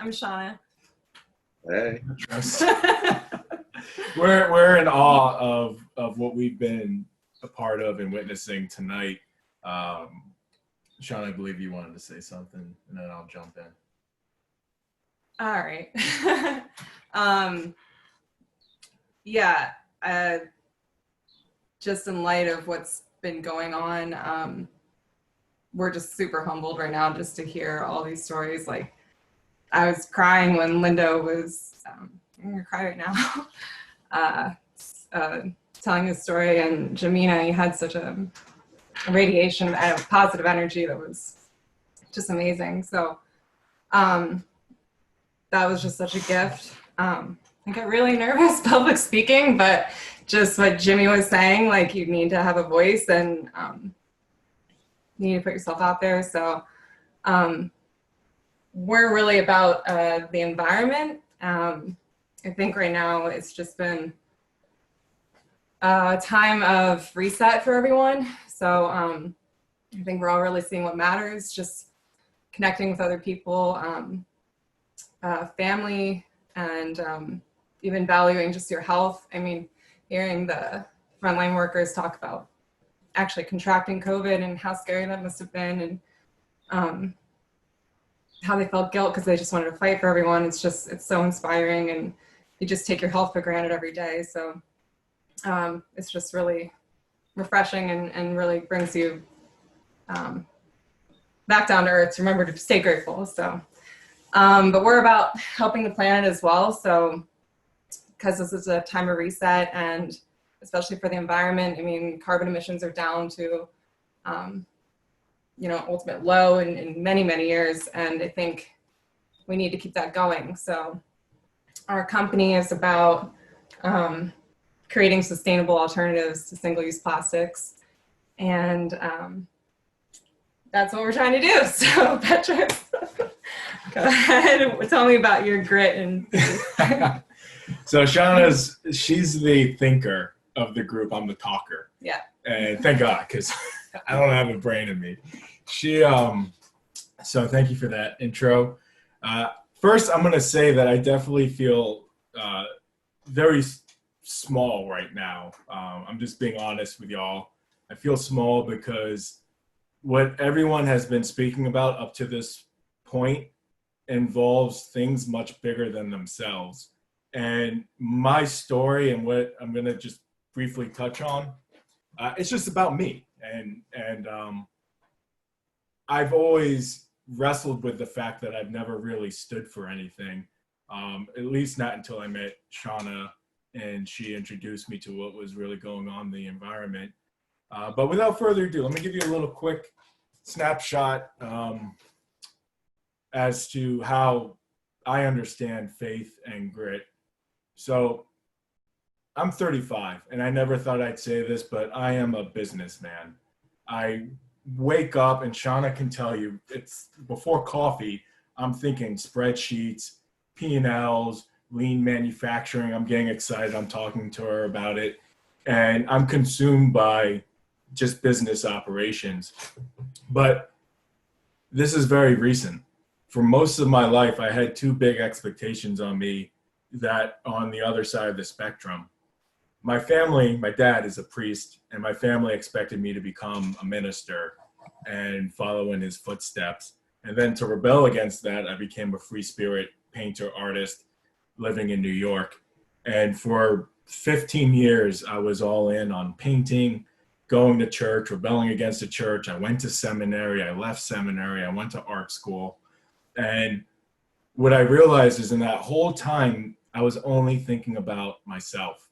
I'm Shanna. Hey. We're in awe of what we've been a part of and witnessing tonight. Sean, I believe you wanted to say something, and then I'll jump in. All right. Just in light of what's been going on, we're just super humbled right now just to hear all these stories. Like, I was crying when Lindo was, I'm gonna cry right now, telling his story, and Jamina, you had such a radiation of positive energy that was just amazing. So that was just such a gift. I get really nervous public speaking, but just what Jimmy was saying, like, you need to have a voice and you need to put yourself out there. So we're really about the environment. I think right now it's just been a time of reset for everyone. So I think we're all really seeing what matters, just connecting with other people, family, and even valuing just your health. I mean, hearing the frontline workers talk about actually contracting COVID and how scary that must have been, and how they felt guilt because they just wanted to fight for everyone. It's so inspiring, and you just take your health for granted every day. So it's just really refreshing and really brings you back down to earth to remember to stay grateful. So, but we're about helping the planet as well. So, because this is a time of reset, and especially for the environment, I mean, carbon emissions are down to ultimate low in many, many years. And I think we need to keep that going. So our company is about creating sustainable alternatives to single-use plastics. And that's what we're trying to do. So Petros, go ahead and tell me about your grit. And So she's the thinker of the group. I'm the talker. Yeah. And thank God, because I don't have a brain in me. So thank you for that intro. First, I'm going to say that I definitely feel very small right now. I'm just being honest with y'all. I feel small because what everyone has been speaking about up to this point involves things much bigger than themselves. And my story and what I'm going to just briefly touch on, it's just about me. And I've always wrestled with the fact that I've never really stood for anything, at least not until I met Shanna and she introduced me to what was really going on in the environment. But without further ado, let me give you a little quick snapshot as to how I understand faith and grit. So I'm 35, and I never thought I'd say this, but I am a businessman. I wake up, and Shanna can tell you, it's before coffee, I'm thinking spreadsheets, P&Ls, lean manufacturing. I'm getting excited. I'm talking to her about it, and I'm consumed by just business operations. But this is very recent. For most of my life, I had two big expectations on me that on the other side of the spectrum. My family, my dad is a priest, and my family expected me to become a minister and follow in his footsteps. And then to rebel against that, I became a free spirit painter, artist, living in New York. And for 15 years, I was all in on painting, going to church, rebelling against the church. I went to seminary, I left seminary, I went to art school. And what I realized is in that whole time, I was only thinking about myself.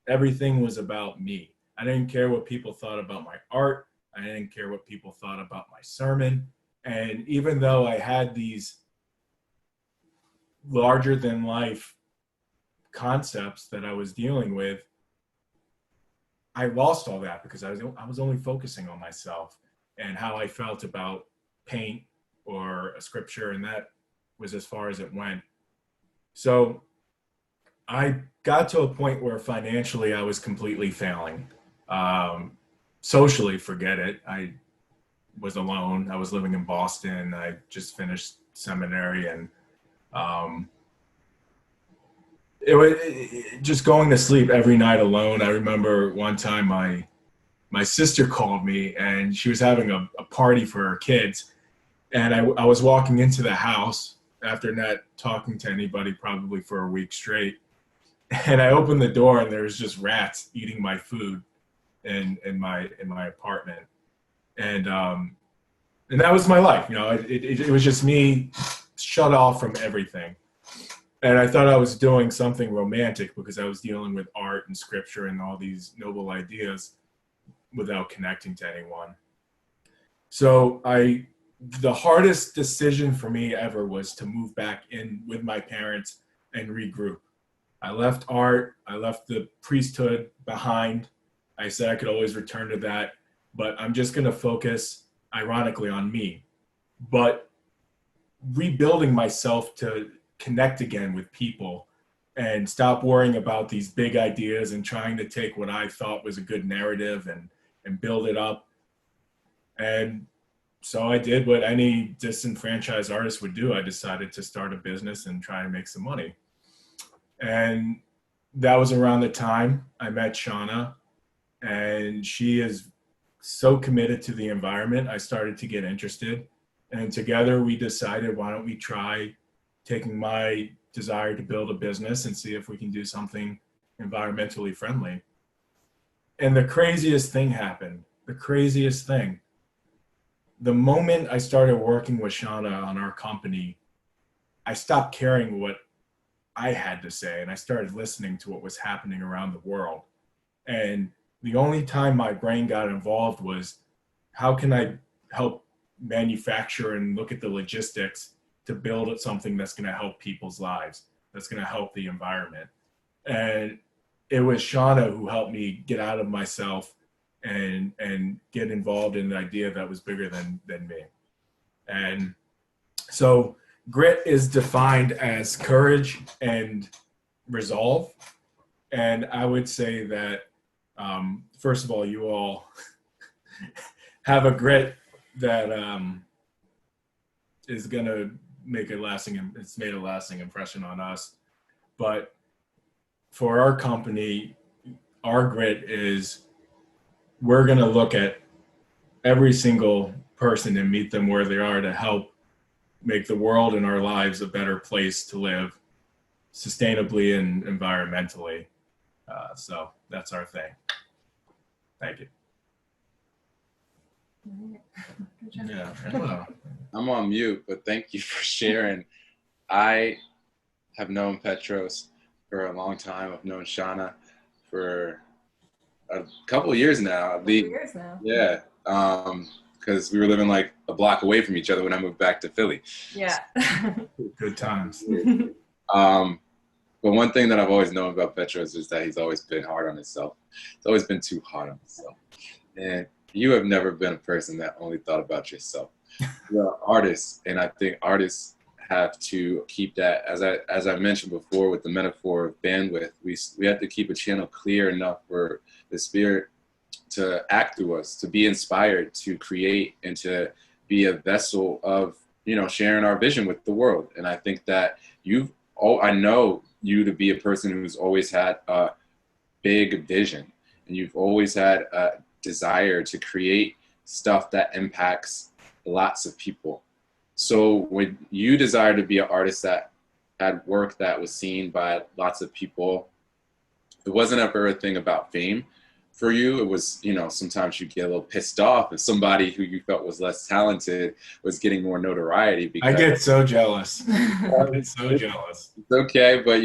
Everything was about me. I didn't care what people thought about my art. I didn't care what people thought about my sermon. And even though I had these larger than life concepts that I was dealing with, I lost all that because I was only focusing on myself and how I felt about paint or a scripture, and that was as far as it went. So I got to a point where financially I was completely failing. Socially, forget it. I was alone. I was living in Boston. I just finished seminary, and Um, just going to sleep every night alone. I remember one time my sister called me and she was having a party for her kids. And I was walking into the house after not talking to anybody probably for a week straight. And I opened the door and there was just rats eating my food in my apartment. And that was my life. You know, it was just me shut off from everything. And I thought I was doing something romantic because I was dealing with art and scripture and all these noble ideas without connecting to anyone. So the hardest decision for me ever was to move back in with my parents and regroup. I left art, I left the priesthood behind. I said I could always return to that, but I'm just going to focus, ironically, on me. But rebuilding myself to connect again with people and stop worrying about these big ideas and trying to take what I thought was a good narrative and build it up. And so I did what any disenfranchised artist would do. I decided to start a business and try and make some money. And that was around the time I met Shanna, and she is so committed to the environment. I started to get interested, and together we decided, why don't we try taking my desire to build a business and see if we can do something environmentally friendly. And the craziest thing happened. The craziest thing. The moment I started working with Shanna on our company, I stopped caring what I had to say and I started listening to what was happening around the world. And the only time my brain got involved was, how can I help manufacture and look at the logistics to build something that's going to help people's lives, that's going to help the environment. And it was Shanna who helped me get out of myself and get involved in an idea that was bigger than me. And so grit is defined as courage and resolve. And I would say that, first of all, you all have a grit that is going to make it's made a lasting impression on us. But for our company, our grit is, we're going to look at every single person and meet them where they are to help make the world and our lives a better place to live sustainably and environmentally. So that's our thing. Thank you. Yeah, hello. I'm on mute, but thank you for sharing. I have known Petros for a long time. I've known Shanna for a couple of years now. Yeah, because we were living like a block away from each other when I moved back to Philly. Yeah. Good times. But one thing that I've always known about Petros is that he's always been hard on himself. He's always been too hard on himself. And you have never been a person that only thought about yourself. You're an artist, and I think artists have to keep that, as I mentioned before with the metaphor of bandwidth, we have to keep a channel clear enough for the spirit to act through us, to be inspired, to create, and to be a vessel of, sharing our vision with the world. And I think that I know you to be a person who's always had a big vision, and you've always had a desire to create stuff that impacts lots of people. So when you desire to be an artist that had work that was seen by lots of people, it wasn't ever a thing about fame for you. It was, sometimes you get a little pissed off if somebody who you felt was less talented was getting more notoriety. Because I get so jealous. I get so jealous. It's okay, but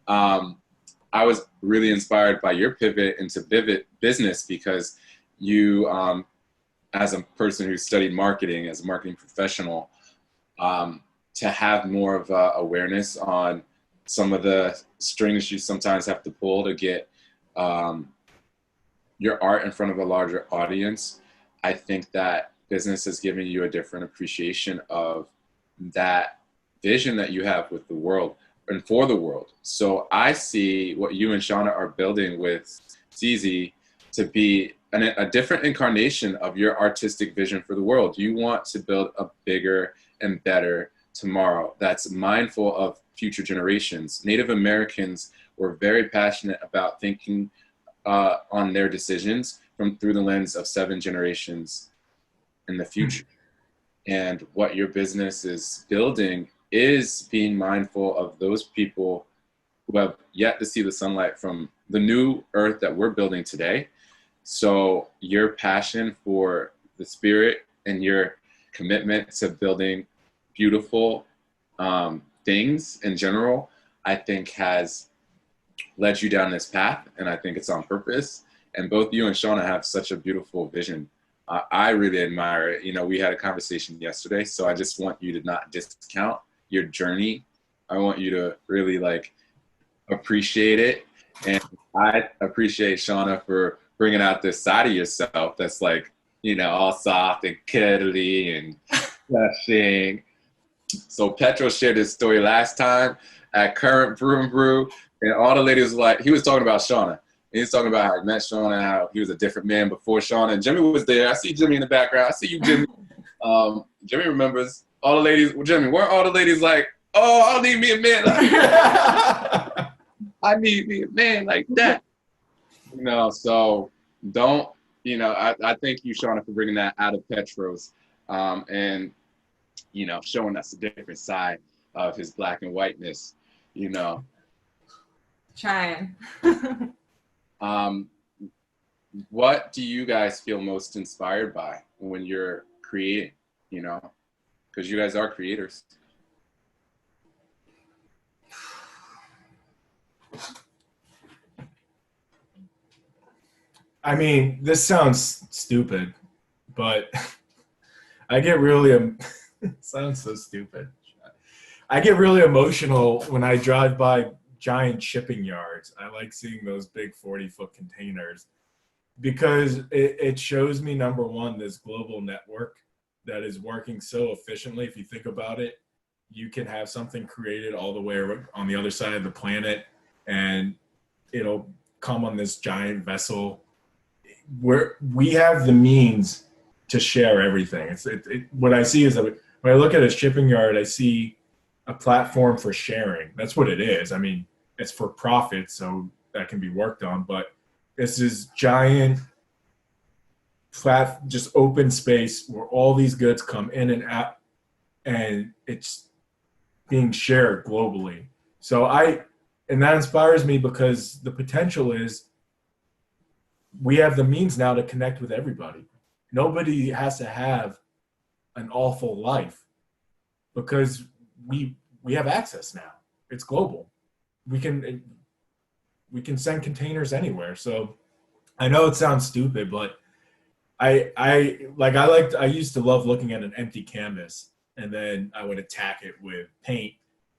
I was really inspired by your pivot into business because you, as a person who studied marketing, as a marketing professional, to have more of a awareness on some of the strings you sometimes have to pull to get your art in front of a larger audience. I think that business has given you a different appreciation of that vision that you have with the world and for the world. So I see what you and Shanna are building with Syzy to be a different incarnation of your artistic vision for the world. You want to build a bigger and better tomorrow that's mindful of future generations. Native Americans were very passionate about thinking on their decisions through the lens of 7 generations in the future. And what your business is building is being mindful of those people who have yet to see the sunlight from the new earth that we're building today. So your passion for the spirit and your commitment to building beautiful things in general, I think has led you down this path, and I think it's on purpose. And both you and Shauna have such a beautiful vision. I really admire it. You know, we had a conversation yesterday, so I just want you to not discount your journey. I want you to really like appreciate it. And I appreciate Shauna for bringing out this side of yourself that's like, you know, all soft and cuddly and gushing. So Petros shared his story last time at Current Brew and Brew, and all the ladies were like, he was talking about Shauna. He was talking about how he met Shauna, how he was a different man before Shauna. And Jimmy was there. I see Jimmy in the background. I see you, Jimmy. Jimmy remembers all the ladies. Well, Jimmy, weren't all the ladies like, oh, I need me a man like that. I need me a man like that. You know, so don't, you know, I thank you, Shauna, for bringing that out of Petros and, you know, showing us a different side of his black and whiteness, you know. Trying. What do you guys feel most inspired by when you're creating, you know, because you guys are creators? I mean, this sounds stupid, but I get really, it sounds so stupid. I get really emotional when I drive by giant shipping yards. I like seeing those big 40-foot containers because it shows me, number one, this global network that is working so efficiently. If you think about it, you can have something created all the way on the other side of the planet and it'll come on this giant vessel where we have the means to share everything. What I see is that when I look at a shipping yard, I see a platform for sharing. That's what it is. I mean, it's for profit, so that can be worked on, but this is giant, flat, just open space where all these goods come in and out, and it's being shared globally. So and that inspires me because the potential is we have the means now to connect with everybody. Nobody has to have an awful life because we have access now. It's global. We can send containers anywhere. So I know it sounds stupid, but I used to love looking at an empty canvas and then I would attack it with paint.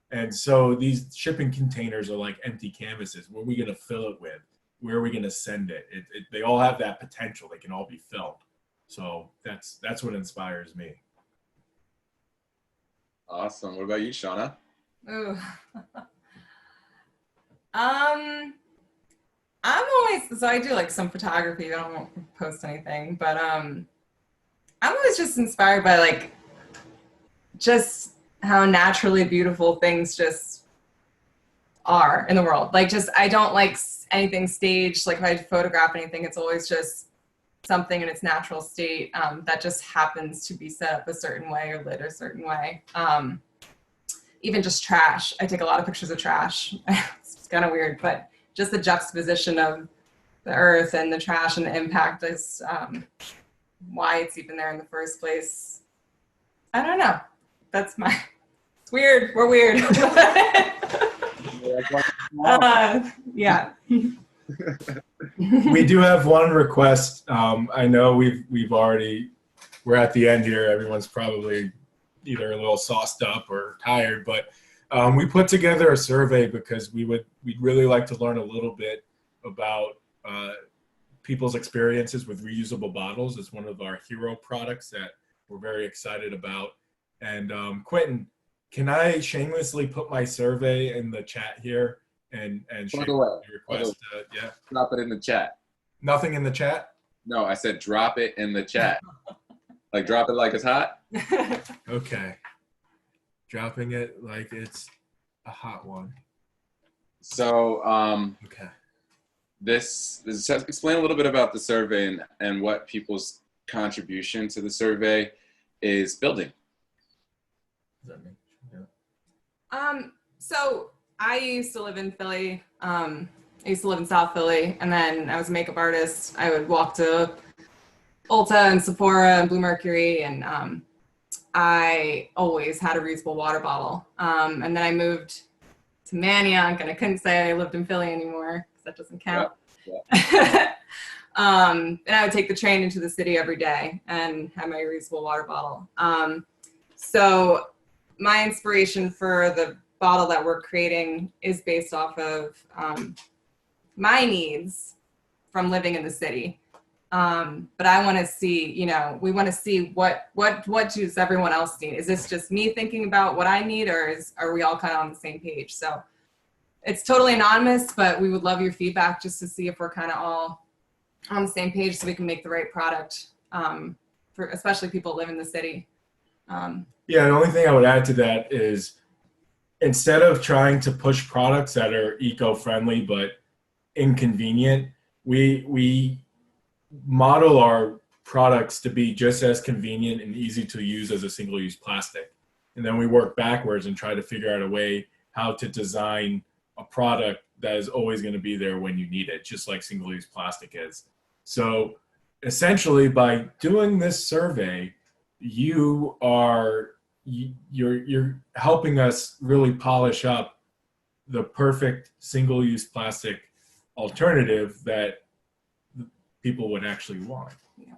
And so these shipping containers are like empty canvases. What are we going to fill it with? Where are we going to send it? They all have that potential. They can all be filled. So that's what inspires me. Awesome. What about you, Shauna? Ooh. I'm always, so I do like some photography. I don't post anything, but I'm always just inspired by like just how naturally beautiful things just are in the world. Like just, I don't like anything staged. Like if I photograph anything, it's always just something in its natural state that just happens to be set up a certain way or lit a certain way. Even just trash. I take a lot of pictures of trash. It's kind of weird, but just the juxtaposition of the earth and the trash and the impact is why it's even there in the first place. I don't know. That's it's weird. We're weird. Yeah. We do have one request. I know we're at the end here. Everyone's probably either a little sauced up or tired, but we put together a survey because we'd really like to learn a little bit about people's experiences with reusable bottles. It's one of our hero products that we're very excited about. And Quentin, can I shamelessly put my survey in the chat here and share your request? Yeah. Drop it in the chat. Nothing in the chat? No, I said drop it in the chat. Like drop it like it's hot. Okay. dropping it like it's a hot one. So Okay. this explain a little bit about the survey and what people's contribution to the survey is building. Does that mean? Yeah. So I used to live in Philly. I used to live in South Philly, and then I was a makeup artist. I would walk to Ulta and Sephora and Blue Mercury, and I always had a reusable water bottle. And then I moved to Manayunk, and I couldn't say I lived in Philly anymore because that doesn't count. Yeah. And I would take the train into the city every day and have my reusable water bottle. So my inspiration for the bottle that we're creating is based off of my needs from living in the city. But I want to see, we want to see what does everyone else need? Is this just me thinking about what I need, or are we all kind of on the same page? So it's totally anonymous, but we would love your feedback just to see if we're kind of all on the same page so we can make the right product for especially people who live in the city. Yeah, the only thing I would add to that is instead of trying to push products that are eco-friendly but inconvenient, we model our products to be just as convenient and easy to use as a single-use plastic. And then we work backwards and try to figure out a way how to design a product that is always going to be there when you need it, just like single-use plastic is. So essentially, by doing this survey, you're helping us really polish up the perfect single-use plastic alternative that people would actually want. Yeah.